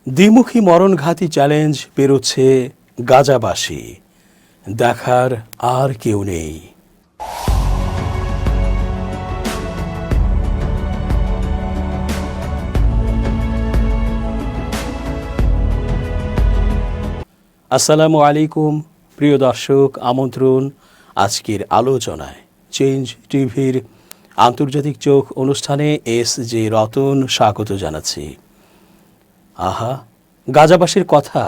দ্বিমুখী মরণঘাতী চ্যালেঞ্জ পেরোচ্ছে গাজাবাসী, দেখার আর কেউ নেই। আসসালামু আলাইকুম প্রিয় দর্শক, আমন্ত্রণ আজকের আলোচনায়। চেঞ্জ টিভির আন্তর্জাতিক চোখ অনুষ্ঠানে SJ রতন স্বাগত জানাচ্ছি। আহা, গাজাবাসীর কথা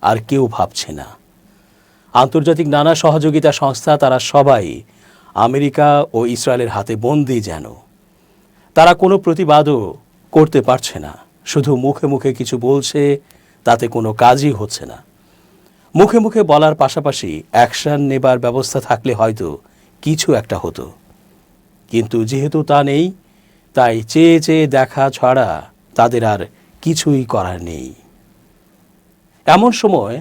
আর কেউ ভাবছে না। আন্তর্জাতিক নানা সহযোগিতা সংস্থা তারা সবাই আমেরিকা ও ইসরায়েলের হাতে বন্দী যেন। তারা কোনো প্রতিবাদও করতে পারছে না, শুধু মুখে মুখে কিছু বলছে, তাতে কোনো কাজই হচ্ছে না। মুখে মুখে বলার পাশাপাশি অ্যাকশন নেবার ব্যবস্থা থাকলে হয়তো কিছু একটা হতো, কিন্তু যেহেতু তা নেই, তাই চেয়ে চেয়ে দেখা ছাড়া তাদের আর কিছুই করার নেই। এমন সময়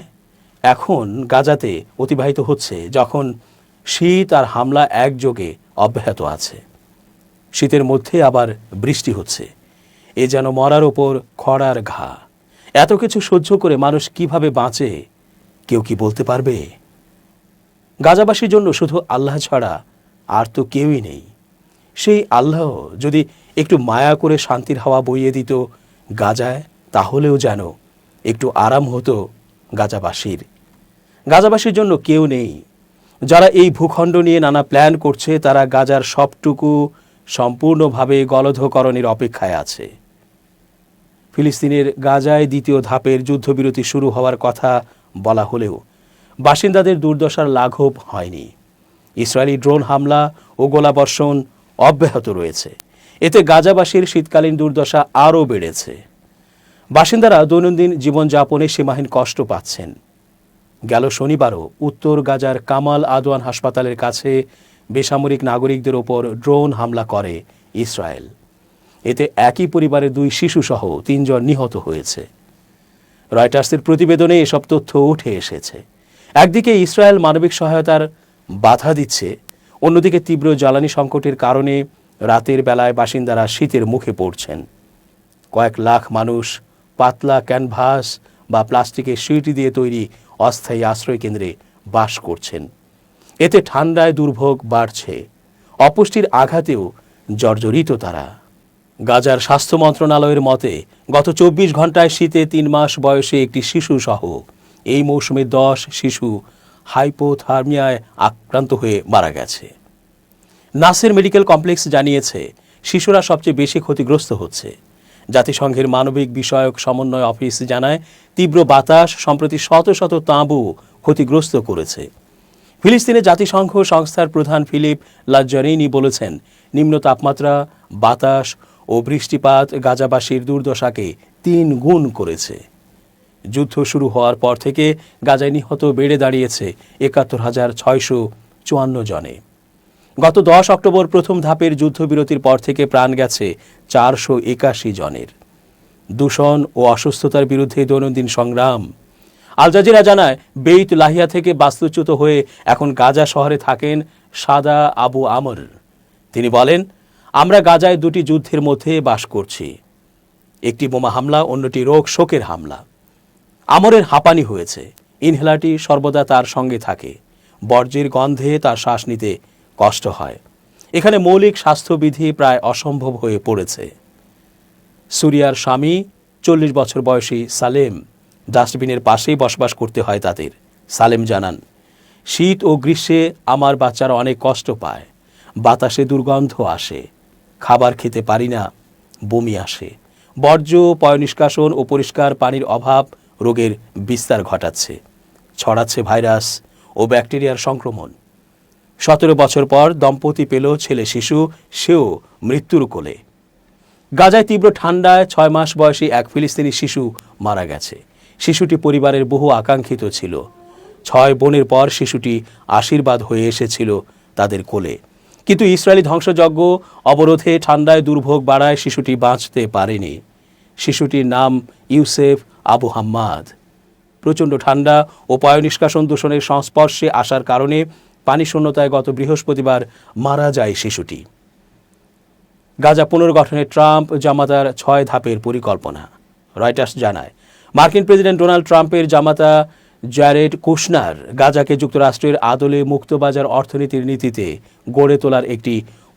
এখন গাজাতে অতিবাহিত হচ্ছে যখন শীত আর হামলা একযোগে অব্যাহত আছে। শীতের মধ্যে আবার বৃষ্টি হচ্ছে, এ যেন মরার ওপর খড়ার ঘা। এত কিছু সহ্য করে মানুষ কিভাবে বাঁচে কেউ কি বলতে পারবে? গাজাবাসীর জন্য শুধু আল্লাহ ছাড়া আর তো কেউই নেই। সেই আল্লাহ যদি একটু মায়া করে শান্তির হাওয়া বইয়ে দিত গাজায়, তাহলেও যেন একটু আরাম হতো গাজাবাসীর। গাজাবাসীর জন্য কেউ নেই। যারা এই ভূখণ্ড নিয়ে নানা প্ল্যান করছে, তারা গাজার সবটুকু সম্পূর্ণভাবে গলধকরণের অপেক্ষায় আছে। ফিলিস্তিনের গাজায় দ্বিতীয় ধাপের যুদ্ধবিরতি শুরু হওয়ার কথা বলা হলেও বাসিন্দাদের দুর্দশার লাঘব হয়নি। ইসরায়েলি ড্রোন হামলা ও গোলাবর্ষণ অব্যাহত রয়েছে। এতে গাজাবাসীর শীতকালীন দুর্দশা আরও বেড়েছে। বাসিন্দারা দৈনন্দিন জীবনযাপনে সীমাহীন কষ্ট পাচ্ছেন। গেল শনিবারও উত্তর গাজার কামাল আদওয়ান হাসপাতালের কাছে বেসামরিক নাগরিকদের ওপর ড্রোন হামলা করে ইসরায়েল। এতে একই পরিবারের 2 শিশুসহ 3 জন নিহত হয়েছে। রয়টার্সের প্রতিবেদনে এসব তথ্য উঠে এসেছে। একদিকে ইসরায়েল মানবিক সহায়তার বাধা দিচ্ছে, অন্যদিকে তীব্র জ্বালানি সংকটের কারণে রাতের বেলায় বাসিন্দারা শীতের মুখে পড়ছেন। কয়েক লাখ মানুষ পাতলা ক্যানভাস বা প্লাস্টিকের শিট দিয়ে তৈরি অস্থায়ী আশ্রয় কেন্দ্রে বাস করছেন। এতে ঠান্ডায় দুর্ভোগ বাড়ছে, অপুষ্টির আঘাতেও জর্জরিত তারা। গাজার স্বাস্থ্য মন্ত্রণালয়ের মতে গত 24 ঘন্টায় শীতে 3 মাস বয়সে একটি শিশু সহ এই মৌসুমে 10 শিশু হাইপোথার্মিয়ায় আক্রান্ত হয়ে মারা গেছে। নাসের মেডিকেল কমপ্লেক্স জানিয়েছে শিশুরা সবচেয়ে বেশি ক্ষতিগ্রস্ত হচ্ছে। জাতিসংঘের মানবিক বিষয়ক সমন্বয় অফিস জানায় তীব্র বাতাস সম্প্রতি শত শত তাঁবু ক্ষতিগ্রস্ত করেছে। ফিলিস্তিনে জাতিসংঘ সংস্থার প্রধান ফিলিপ লাজ্জারিনি বলেছেন, নিম্ন তাপমাত্রা, বাতাস ও বৃষ্টিপাত গাজাবাসীর দুর্দশাকে 3 গুণ করেছে। যুদ্ধ শুরু হওয়ার পর থেকে গাজায় নিহত বেড়ে দাঁড়িয়েছে ৭১,৬৫৪ জনে। গত 10 অক্টোবর প্রথম ধাপের যুদ্ধবিরতির পর থেকে প্রাণ গেছে 481 জনের। দূষণ ও অসুস্থতার বিরুদ্ধে দৈনন্দিন সংগ্রাম। আল জাজিরা জানায়, বেইত লাহিয়া থেকে বাস্তুচ্যুত হয়ে এখন গাজা শহরে থাকেন সাদা আবু আমর। তিনি বলেন, আমরা গাজায় 2টি যুদ্ধের মধ্যে বাস করছি। একটি বোমা হামলা, অন্যটি রোগ শোকের হামলা। আমরের হাঁপানি হয়েছে, ইনহেলারটি সর্বদা তার সঙ্গে থাকে। বর্জ্যের গন্ধে তার শ্বাস নিতে কষ্ট হয়। এখানে মৌলিক স্বাস্থ্যবিধি প্রায় অসম্ভব হয়ে পড়েছে। সুরিয়ার স্বামী 40 বছর বয়সী সালেম, ডাস্টবিনের পাশেই বসবাস করতে হয় তাদের। সালেম জানান, শীত ও গ্রীষ্মে আমার বাচ্চারা অনেক কষ্ট পায়। বাতাসে দুর্গন্ধ আসে, খাবার খেতে পারি না, বমি আসে। বর্জ্য, পয়ঃনিষ্কাশন ও পরিষ্কার পানির অভাব রোগের বিস্তার ঘটাচ্ছে, ছড়াচ্ছে ভাইরাস ও ব্যাকটেরিয়ার সংক্রমণ। 17 বছর পর দম্পতি পেল ছেলে শিশু, সেও মৃত্যুর কোলে। গাজায় তীব্র ঠান্ডায় 6 মাস বয়সী এক ফিলিস্তিনি শিশু মারা গেছে। শিশুটি পরিবারের বহু আকাঙ্ক্ষিত ছিল। 6 বোনের পর শিশুটি আশীর্বাদ হয়ে এসেছিল তাদের কোলে। কিন্তু ইসরায়েলি ধ্বংসযজ্ঞ, অবরোধে, ঠান্ডায় দুর্ভোগ বাড়ায় শিশুটি বাঁচতে পারেনি। শিশুটির নাম ইউসেফ আবু হাম্মাদ। প্রচণ্ড ঠান্ডা ও পয়ঃনিষ্কাশন দূষণের সংস্পর্শে আসার কারণে পানি শূন্যতায় গত বৃহস্পতিবার মারা যায় শিশুটি। গাজা পুনর্গঠনে ট্রাম্প জামাতার 6 ধাপের পরিকল্পনা। রয়টার্স জানায়, মার্কিন প্রেসিডেন্ট ডোনাল্ড ট্রাম্পের জামাতা জ্যারেড কুশনার গাজাকে যুক্তরাষ্ট্রের আদলে মুক্তবাজার অর্থনীতির নীতিতে গড়ে তোলার একটি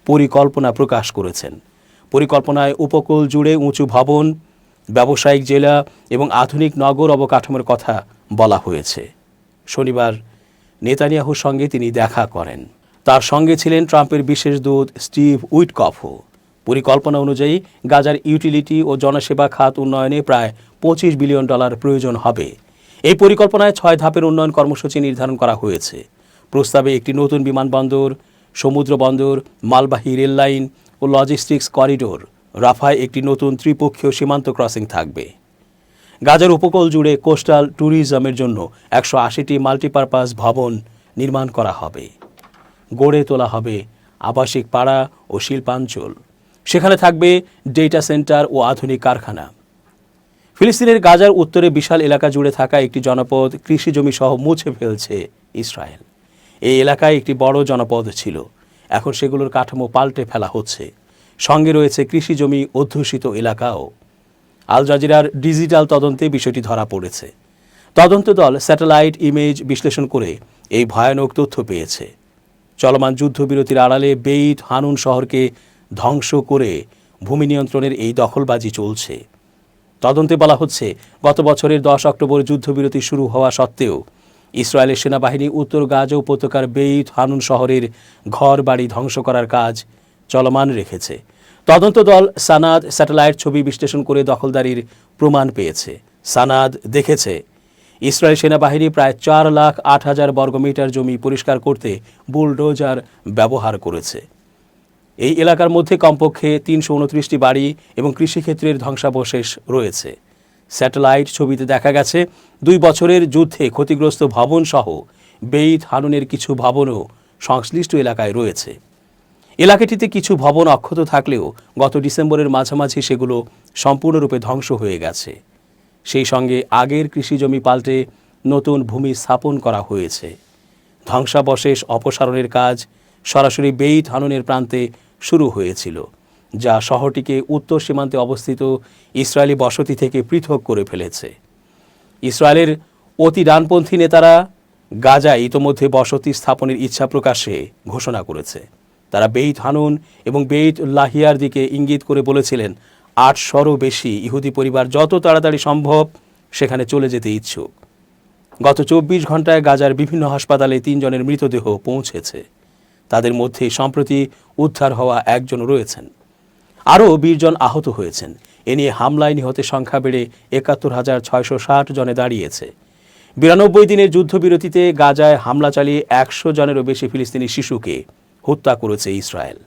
পরিকল্পনা প্রকাশ করেছেন। পরিকল্পনায় উপকূল জুড়ে উঁচু ভবন, ব্যবসায়িক জেলা এবং আধুনিক নগর অবকাঠামোর কথা বলা হয়েছে। শনিবার নেতানিয়াহুর সঙ্গে তিনি দেখা করেন। তার সঙ্গে ছিলেন ট্রাম্পের বিশেষ দূত স্টিভ উইটকফও। পরিকল্পনা অনুযায়ী গাজার ইউটিলিটি ও জনসেবা খাত উন্নয়নে প্রায় $25 বিলিয়ন প্রয়োজন হবে। এই পরিকল্পনায় 6 ধাপের উন্নয়ন কর্মসূচি নির্ধারণ করা হয়েছে। প্রস্তাবে একটি নতুন বিমানবন্দর, সমুদ্র বন্দর, মালবাহী রেললাইন ও লজিস্টিক্স করিডোর, রাফায় একটি নতুন ত্রিপক্ষীয় সীমান্ত ক্রসিং থাকবে। গাজার উপকূল জুড়ে কোস্টাল ট্যুরিজমের জন্য 180টি মাল্টিপারপাস ভবন নির্মাণ করা হবে। গড়ে তোলা হবে আবাসিক পাড়া ও শিল্পাঞ্চল। সেখানে থাকবে ডেটা সেন্টার ও আধুনিক কারখানা। ফিলিস্তিনের গাজার উত্তরে বিশাল এলাকা জুড়ে থাকা একটি জনপদ কৃষি জমি সহ মুছে ফেলছে ইসরায়েল। এই এলাকায় একটি বড় জনপদ ছিল, এখন সেগুলোর কাঠামো পাল্টে ফেলা হচ্ছে। সঙ্গে রয়েছে কৃষি জমি অধ্যুষিত এলাকাও। আল জাজিরার ডিজিটাল তদন্তে বিষয়টি ধরা পড়েছে। তদন্ত দল স্যাটেলাইট ইমেজ বিশ্লেষণ করে এই ভয়ানক তথ্য পেয়েছে। চলমান যুদ্ধবিরতির আড়ালে বেইত হানুন শহরকে ধ্বংস করে ভূমি নিয়ন্ত্রণের এই দখলবাজি চলছে। তদন্তে বলা হচ্ছে, গত বছরের 10 অক্টোবর যুদ্ধবিরতি শুরু হওয়া সত্ত্বেও ইসরায়েলের সেনাবাহিনী উত্তর গাজা উপত্যকার বেইত হানুন শহরের ঘর বাড়ি ধ্বংস করার কাজ চলমান রেখেছে। তদন্ত দল সানাদ স্যাটেলাইট ছবি বিশ্লেষণ করে দখলদারির প্রমাণ পেয়েছে। সানাদ দেখেছে ইসরায়েল সেনাবাহিনী প্রায় 4,08,000 বর্গমিটার জমি পরিষ্কার করতে বুলডোজার ব্যবহার করেছে। এই এলাকার মধ্যে কমপক্ষে 329টি বাড়ি এবং কৃষিক্ষেত্রের ধ্বংসাবশেষ রয়েছে। স্যাটেলাইট ছবিতে দেখা গেছে 2 বছরের যুদ্ধে ক্ষতিগ্রস্ত ভবন সহ বেইত হানুনের কিছু ভবনও সংশ্লিষ্ট এলাকায় রয়েছে। এলাকাটিতে কিছু ভবন অক্ষত থাকলেও গত ডিসেম্বরের মাঝামাঝি সেগুলো সম্পূর্ণরূপে ধ্বংস হয়ে গেছে। সেই সঙ্গে আগের কৃষি জমি পাল্টে নতুন ভূমি স্থাপন করা হয়েছে। ধ্বংসাবশেষ অপসারণের কাজ সরাসরি বেইত হানুনের প্রান্তে শুরু হয়েছিল, যা শহরটিকে উত্তর সীমান্তে অবস্থিত ইসরায়েলি বসতি থেকে পৃথক করে ফেলেছে। ইসরায়েলের অতি ডানপন্থী নেতারা গাজায় ইতোমধ্যে বসতি স্থাপনের ইচ্ছা প্রকাশে ঘোষণা করেছে। তারা বেইত হানুন এবং বেইত লাহিয়ার দিকে ইঙ্গিত করে বলেছিলেন 800-রও বেশি ইহুদি পরিবার যত তাড়াতাড়ি সম্ভব সেখানে চলে যেতে ইচ্ছুক। গত 24 ঘন্টায় গাজার বিভিন্ন হাসপাতালে 3 জনের মৃতদেহ পৌঁছেছে। তাদের মধ্যে সম্প্রতি উদ্ধার হওয়া 1 জন রয়েছেন। আরও 20 জন আহত হয়েছেন। এ নিয়ে হামলায় নিহতের সংখ্যা বেড়ে 71,660 জনে দাঁড়িয়েছে। 92 দিনের যুদ্ধবিরতিতে গাজায় হামলা চালিয়ে 100 জনেরও বেশি ফিলিস্তিনি শিশুকে হত্যা করেছে ইসরায়েল।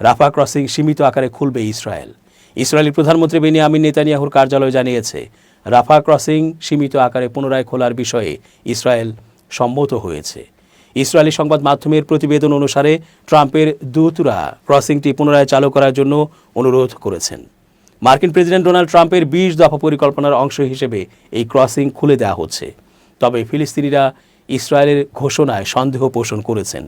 রাফা ক্রসিং সীমিত আকারে খুলবে ইসরায়েল। ইসরায়েলি প্রধানমন্ত্রী বেনিয়ামিন নেতানিয়াহুর কার্যালয় জানিয়েছে, রাফা ক্রসিং সীমিত আকারে পুনরায় খোলার বিষয়ে ইসরায়েল সম্মত হয়েছে। ইসরায়েলি সংবাদ মাধ্যমের প্রতিবেদন অনুসারে ট্রাম্পের দূতরা ক্রসিংটি পুনরায় চালু করার জন্য অনুরোধ করেছেন। মার্কিন প্রেসিডেন্ট ডোনাল্ড ট্রাম্পের 20 দফা পরিকল্পনার অংশ হিসেবে এই ক্রসিং খুলে দেওয়া হচ্ছে। তবে ফিলিস্তিনিরা ইসরায়েলের ঘোষণায় সন্দেহ পোষণ করেছেন।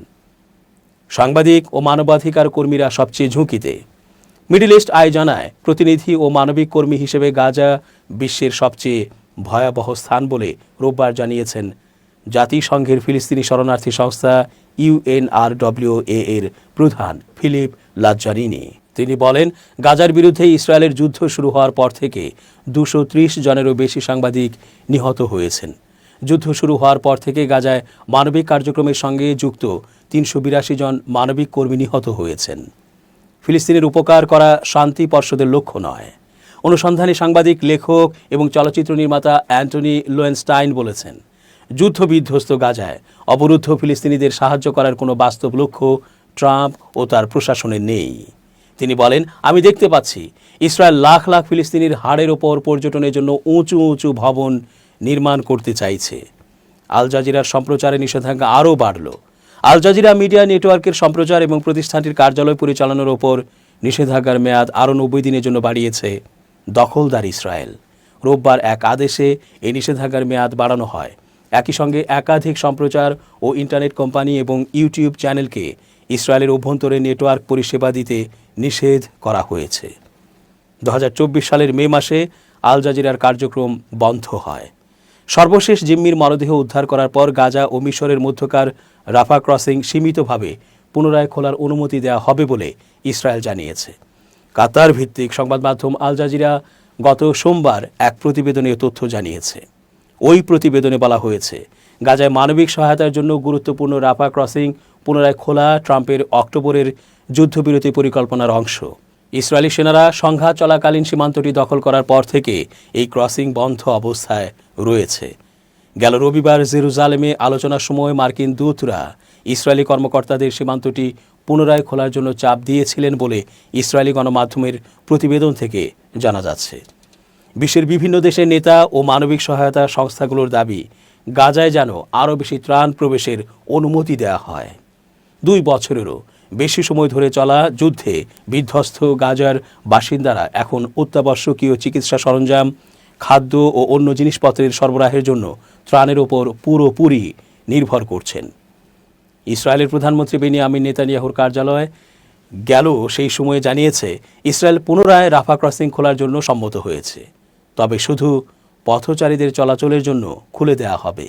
সাংবাদিক ও মানবাধিকার কর্মীরা সবচেয়ে ঝুঁকিতে। মিডল ইস্ট আই জানায়, প্রতিনিধি ও মানবিক কর্মী হিসেবে গাজা বিশ্বের সবচেয়ে ভয়াবহ স্থান বলে রোববার জানিয়েছেন জাতিসংঘের ফিলিস্তিনি শরণার্থী সংস্থা UNRWA এর প্রধান ফিলিপ লাজ্জারিনি। তিনি বলেন, গাজার বিরুদ্ধে ইসরায়েলের যুদ্ধ শুরু হওয়ার পর থেকে 230 জনেরও বেশি সাংবাদিক নিহত হয়েছেন। যুদ্ধ শুরু হওয়ার পর থেকে গাজায় মানবিক কার্যক্রমের সঙ্গে যুক্ত 382 জন মানবিক কর্মী নিহত হয়েছেন। ফিলিস্তিনের উপকার করা শান্তি পর্ষদের লক্ষ্য নয়। অনুসন্ধানী সাংবাদিক, লেখক এবং চলচ্চিত্র নির্মাতা অ্যান্টনি লোয়েনস্টাইন বলেছেন, যুদ্ধবিধ্বস্ত গাজায় অবরুদ্ধ ফিলিস্তিনিদের সাহায্য করার কোনো বাস্তব লক্ষ্য ট্রাম্প ও তার প্রশাসনের নেই। তিনি বলেন, আমি দেখতে পাচ্ছি ইসরায়েল লাখ লাখ ফিলিস্তিনির হাড়ের ওপর পর্যটনের জন্য উঁচু উঁচু ভবন নির্মাণ করতে চাইছে। আল জাজিরার সম্প্রচারে নিষেধাজ্ঞা আরও বাড়ল। আল জাজিরা মিডিয়া নেটওয়ার্কের সম্প্রচার এবং প্রতিষ্ঠানটির কার্যালয় পরিচালনার ওপর নিষেধাজ্ঞার মেয়াদ আরও 90 দিনের জন্য বাড়িয়েছে দখলদার ইসরায়েল। রোববার এক আদেশে এই নিষেধাজ্ঞার মেয়াদ বাড়ানো হয়। একই সঙ্গে একাধিক সম্প্রচার ও ইন্টারনেট কোম্পানি এবং ইউটিউব চ্যানেলকে ইসরায়েলের অভ্যন্তরে নেটওয়ার্ক পরিষেবা দিতে নিষেধ করা হয়েছে। 2024 সালের মে মাসে আল জাজিরার কার্যক্রম বন্ধ হয়। সর্বশেষ জিম্মির মরদেহ উদ্ধার করার পর গাজা ও মিশরের মধ্যকার রাফা ক্রসিং সীমিতভাবে পুনরায় খোলার অনুমতি দেওয়া হবে বলে ইসরায়েল জানিয়েছে। কাতার ভিত্তিক সংবাদ মাধ্যম আল জাজিরা গত সোমবার এক প্রতিবেদনে তথ্য জানিয়েছে। ওই প্রতিবেদনে বলা হয়েছে, গাজায় মানবিক সহায়তার জন্য গুরুত্বপূর্ণ রাফা ক্রসিং পুনরায় খোলা ট্রাম্পের অক্টোবরের যুদ্ধবিরতি পরিকল্পনার অংশ। ইসরায়েলি সেনারা সংঘাত চলাকালীন সীমান্তটি দখল করার পর থেকে এই ক্রসিং বন্ধ অবস্থায় রয়েছে। গেল রবিবার জেরুজালেমে আলোচনার সময় মার্কিন দূতরা ইসরায়েলি কর্মকর্তাদের সীমান্তটি পুনরায় খোলার জন্য চাপ দিয়েছিলেন বলে ইসরায়েলি গণমাধ্যমের প্রতিবেদন থেকে জানা যাচ্ছে। বিশ্বের বিভিন্ন দেশের নেতা ও মানবিক সহায়তা সংস্থাগুলোর দাবি, গাজায় যেন আরও বেশি ত্রাণ প্রবেশের অনুমতি দেওয়া হয়। 2 বছরেরও বেশি সময় ধরে চলা যুদ্ধে বিধ্বস্ত গাজার বাসিন্দারা এখন অত্যাবশ্যকীয় চিকিৎসা সরঞ্জাম, খাদ্য ও অন্য জিনিসপত্রের সরবরাহের জন্য ত্রাণের ওপর পুরোপুরি নির্ভর করছেন। ইসরায়েলের প্রধানমন্ত্রী বেনিয়ামিন নেতানিয়াহুর কার্যালয় গেল সেই সময়ে জানিয়েছে, ইসরায়েল পুনরায় রাফা ক্রসিং খোলার জন্য সম্মত হয়েছে, তবে শুধু পথচারীদের চলাচলের জন্য খুলে দেওয়া হবে,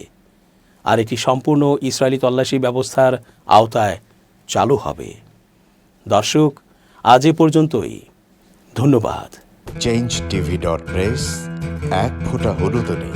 আর এটি সম্পূর্ণ ইসরায়েলি তল্লাশি ব্যবস্থার আওতায় চালু হবে। দর্শক, আজ এ পর্যন্তই। ধন্যবাদ। change tv.press, এক ফোঁটা হলুদ নেই।